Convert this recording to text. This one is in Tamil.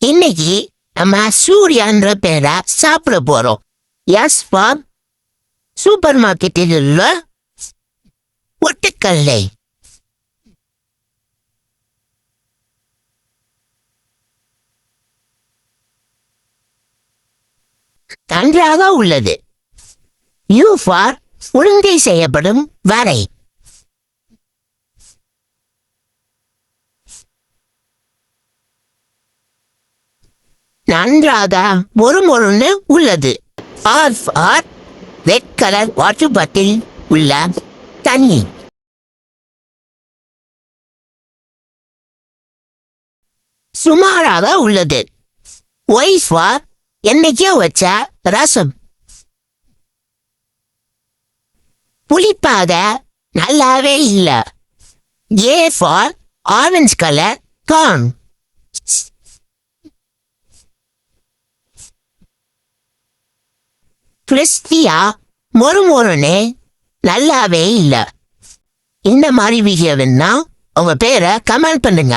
இன்னைக்கு நம்ம சூர்யான்ற பேரை சாப்பிட போறோம். எஸ் ஃபார் சூப்பர் மார்க்கெட்டில் உள்ள ஒட்டுக்கல்லை. நன்றாக உள்ளது. யூ ஃபார் ஒழுங்கை செய்யப்படும் வரை. நன்றாக மொறுமொறுன்னு உள்ளது. R for red colour water bottle உள்ள தண்ணி. சுமாராக உள்ளது. ஒய் ஃபார் என்னைக்கோ வச்ச ரசம். புளிப்பாக நல்லாவே இல்ல. ஏ ஃபார் ஆரஞ்சு கலர் கார்ன். கிறிஸ்பியா மொறுமொறுன்னு நல்லாவே இல்ல. இந்த மாதிரி வீடியோ வேணும்னா உங்க பேரை கமெண்ட் பண்ணுங்க.